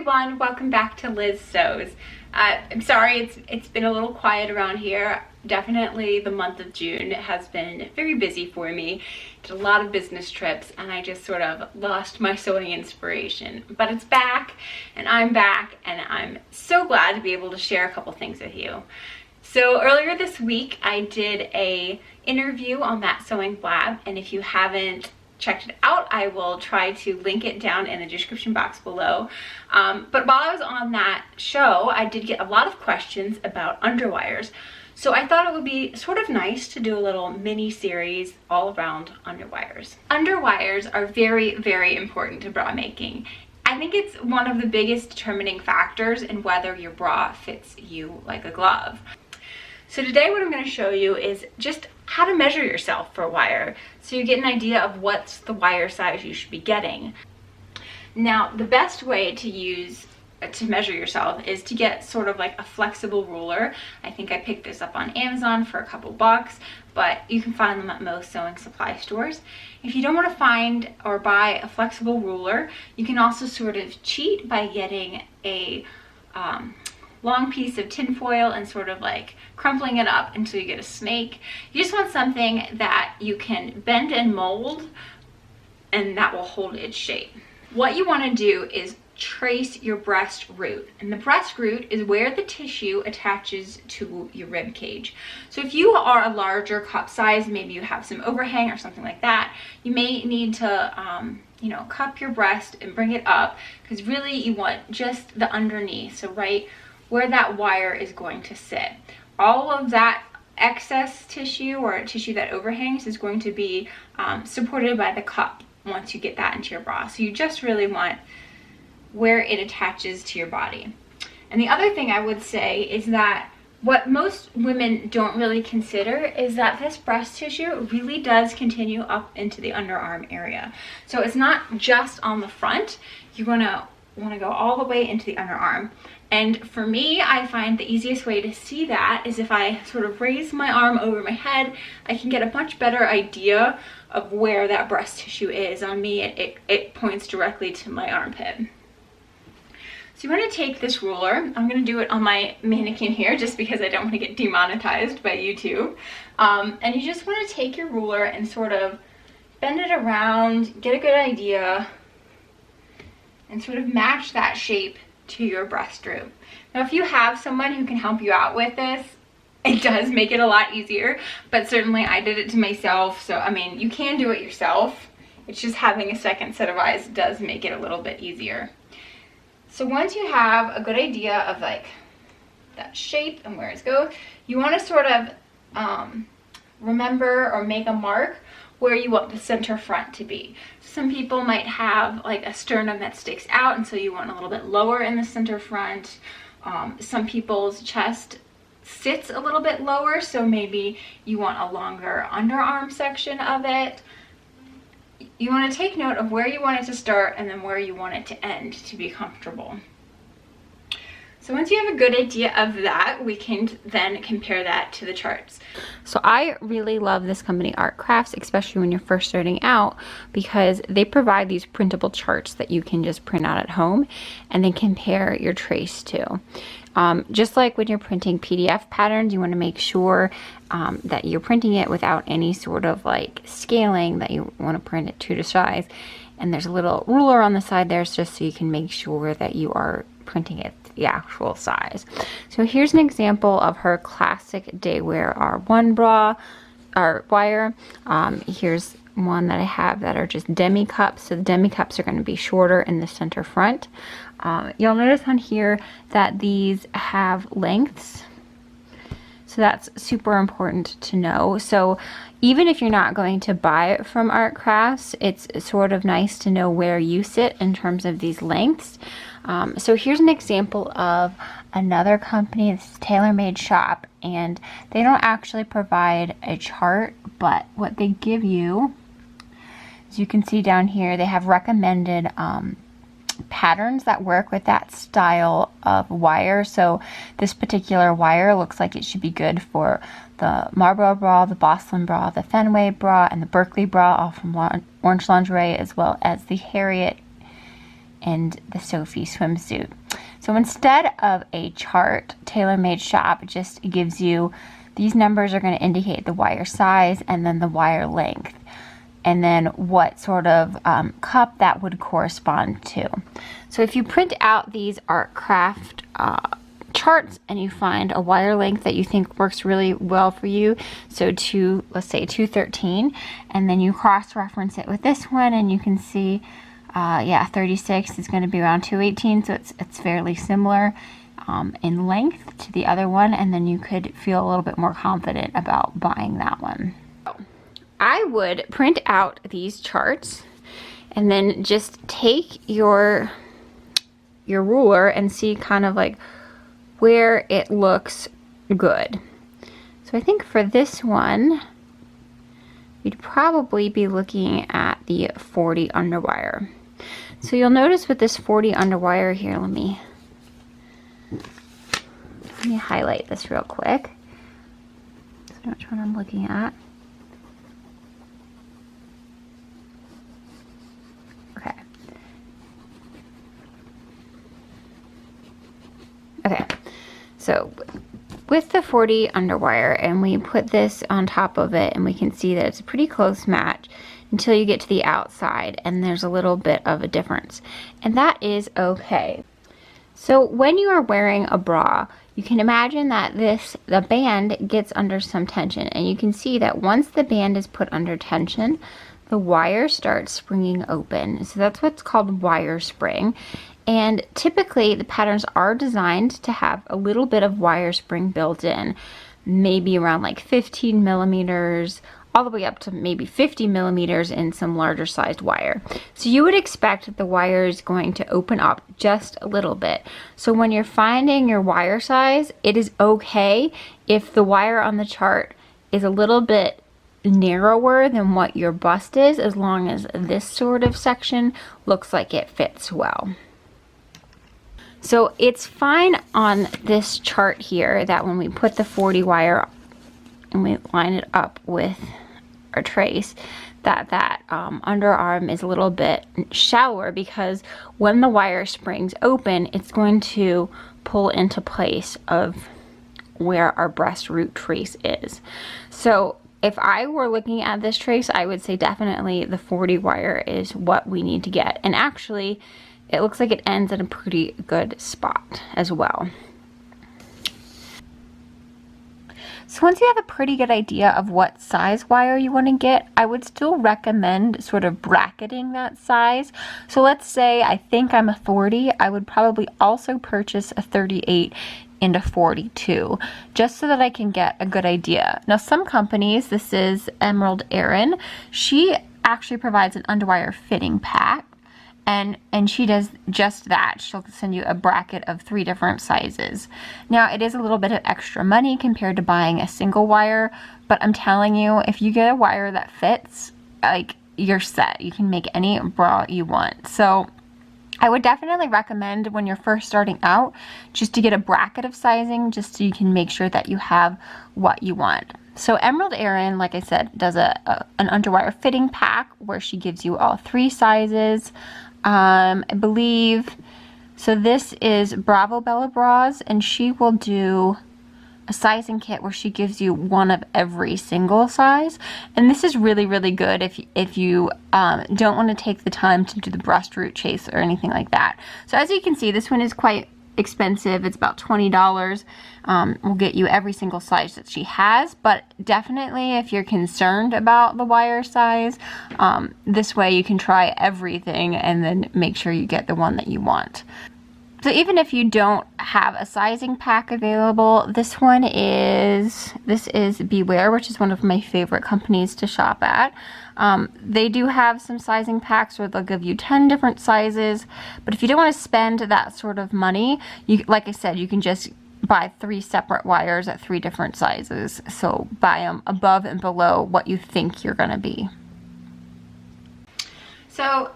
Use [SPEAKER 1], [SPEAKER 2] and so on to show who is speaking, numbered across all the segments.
[SPEAKER 1] everyone, welcome back to Liz Sews. I'm sorry it's been a little quiet around here. Definitely the month of June has been very busy for me. Did a lot of business trips and I just sort of lost my sewing inspiration. But it's back and I'm so glad to be able to share a couple things with you. So earlier this week I did a interview on That Sewing Blab, and if you haven't checked it out, I will try to link it down in the description box below. But while I was on that show, I did get a lot of questions about underwires. So I thought it would be sort of nice to do a little mini series all around underwires. Underwires are very, very important to bra making. I think it's one of the biggest determining factors in whether your bra fits you like a glove. So today what I'm going to show you is just how to measure yourself for a wire, so you get an idea of what's the wire size you should be getting. Now, the best way to measure yourself is to get sort of like a flexible ruler. I think I picked this up on Amazon for a couple bucks, but you can find them at most sewing supply stores. If you don't want to find or buy a flexible ruler, you can also sort of cheat by getting a long piece of tin foil and sort of like crumpling it up until you get a snake. You just want something that you can bend and mold and that will hold its shape. What you want to do is trace your breast root, and the breast root is where the tissue attaches to your rib cage. So if you are a larger cup size, maybe you have some overhang or something like that, you may need to cup your breast and bring it up, because really you want just the underneath, so right where that wire is going to sit. All of that excess tissue or tissue that overhangs is going to be supported by the cup once you get that into your bra. So you just really want where it attaches to your body. And the other thing I would say is that what most women don't really consider is that this breast tissue really does continue up into the underarm area. So it's not just on the front. You're gonna want to go all the way into the underarm. And for me, I find the easiest way to see that is if I sort of raise my arm over my head, I can get a much better idea of where that breast tissue is. On me, it points directly to my armpit. So you want to take this ruler. I'm going to do it on my mannequin here just because I don't want to get demonetized by YouTube. And you just want to take your ruler and sort of bend it around, get a good idea, and sort of match that shape to your breast root. Now, if you have someone who can help you out with this, it does make it a lot easier, but certainly I did it to myself. So, I mean, you can do it yourself. It's just having a second set of eyes does make it a little bit easier. So once you have a good idea of like that shape and where it's going, you want to sort of remember or make a mark where you want the center front to be. Some people might have like a sternum that sticks out, and so you want a little bit lower in the center front. Some people's chest sits a little bit lower, so maybe you want a longer underarm section of it. You want to take note of where you want it to start and then where you want it to end to be comfortable. So once you have a good idea of that, we can then compare that to the charts. So I really love this company, Art Crafts, especially when you're first starting out, because they provide these printable charts that you can just print out at home and then compare your trace to. Just like when you're printing PDF patterns, you want to make sure that you're printing it without any sort of like scaling, that you want to print it true to size. And there's a little ruler on the side there just so you can make sure that you are printing it the actual size. So here's an example of her classic daywear R1 bra or wire. Here's one that I have that are just demi cups. So the demi cups are going to be shorter in the center front. You'll notice on here that these have lengths. So that's super important to know. So even if you're not going to buy it from Art Crafts, it's sort of nice to know where you sit in terms of these lengths. So here's an example of another company. This is Tailor Made Shop, and they don't actually provide a chart, but what they give you, as you can see down here, they have recommended patterns that work with that style of wire. So this particular wire looks like it should be good for the Marlboro bra, the Boston bra, the Fenway bra, and the Berkeley bra, all from Orange Lingerie, as well as the Harriet and the Sophie swimsuit. So instead of a chart, TaylorMade Shop just gives you, these numbers are going to indicate the wire size and then the wire length, and then what sort of cup that would correspond to. So if you print out these art craft charts and you find a wire length that you think works really well for you, so let's say 213, and then you cross-reference it with this one, and you can see 36 is going to be around 218, so it's fairly similar in length to the other one, and then you could feel a little bit more confident about buying that one. I would print out these charts and then just take your ruler and see kind of like where it looks good. So I think for this one, you'd probably be looking at the 40 underwire. So you'll notice with this 40 underwire here, let me highlight this real quick. So I know which one I'm looking at. Okay, so with the 40 underwire, and we put this on top of it, and we can see that it's a pretty close match until you get to the outside, and there's a little bit of a difference, and that is okay. So when you are wearing a bra, you can imagine that the band gets under some tension, and you can see that once the band is put under tension, the wire starts springing open. So that's what's called wire spring. And typically the patterns are designed to have a little bit of wire spring built in, maybe around like 15 millimeters, all the way up to maybe 50 millimeters in some larger sized wire. So you would expect that the wire is going to open up just a little bit. So when you're finding your wire size, it is okay if the wire on the chart is a little bit narrower than what your bust is, as long as this sort of section looks like it fits well. So it's fine on this chart here that when we put the 40 wire and we line it up with our trace, that underarm is a little bit shallower, because when the wire springs open, it's going to pull into place of where our breast root trace is. So if I were looking at this trace, I would say definitely the 40 wire is what we need to get. And actually, it looks like it ends at a pretty good spot as well. So once you have a pretty good idea of what size wire you want to get, I would still recommend sort of bracketing that size. So let's say I think I'm a 40, I would probably also purchase a 38 and a 42, just so that I can get a good idea. Now some companies, this is Emerald Erin, she actually provides an underwire fitting pack. And she does just that. She'll send you a bracket of 3 different sizes. Now it is a little bit of extra money compared to buying a single wire, but I'm telling you, if you get a wire that fits, like, you're set. You can make any bra you want. So I would definitely recommend when you're first starting out just to get a bracket of sizing, just so you can make sure that you have what you want. So Emerald Erin, like I said, does an underwire fitting pack where she gives you all 3 sizes. I believe, so this is Bravo Bella Bras, and she will do a sizing kit where she gives you one of every single size. And this is really, really good if you don't want to take the time to do the breast root chase or anything like that. So as you can see, this one is quite expensive. It's about $20. Will get you every single size that she has, but definitely if you're concerned about the wire size, this way you can try everything and then make sure you get the one that you want. So even if you don't have a sizing pack available, this is Beware, which is one of my favorite companies to shop at. They do have some sizing packs where they'll give you 10 different sizes, but if you don't want to spend that sort of money, like I said, you can just buy 3 separate wires at 3 different sizes. So buy them above and below what you think you're gonna be. So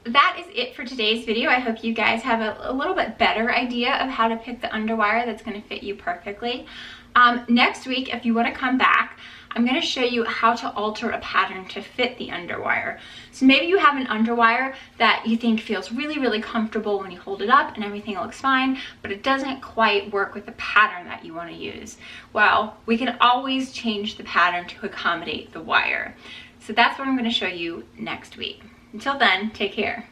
[SPEAKER 1] that is it for today's video. I hope you guys have a little bit better idea of how to pick the underwire that's going to fit you perfectly. Next week, if you want to come back, I'm going to show you how to alter a pattern to fit the underwire. So maybe you have an underwire that you think feels really, really comfortable when you hold it up and everything looks fine, but it doesn't quite work with the pattern that you want to use. Well, we can always change the pattern to accommodate the wire. So that's what I'm going to show you next week. Until then, take care.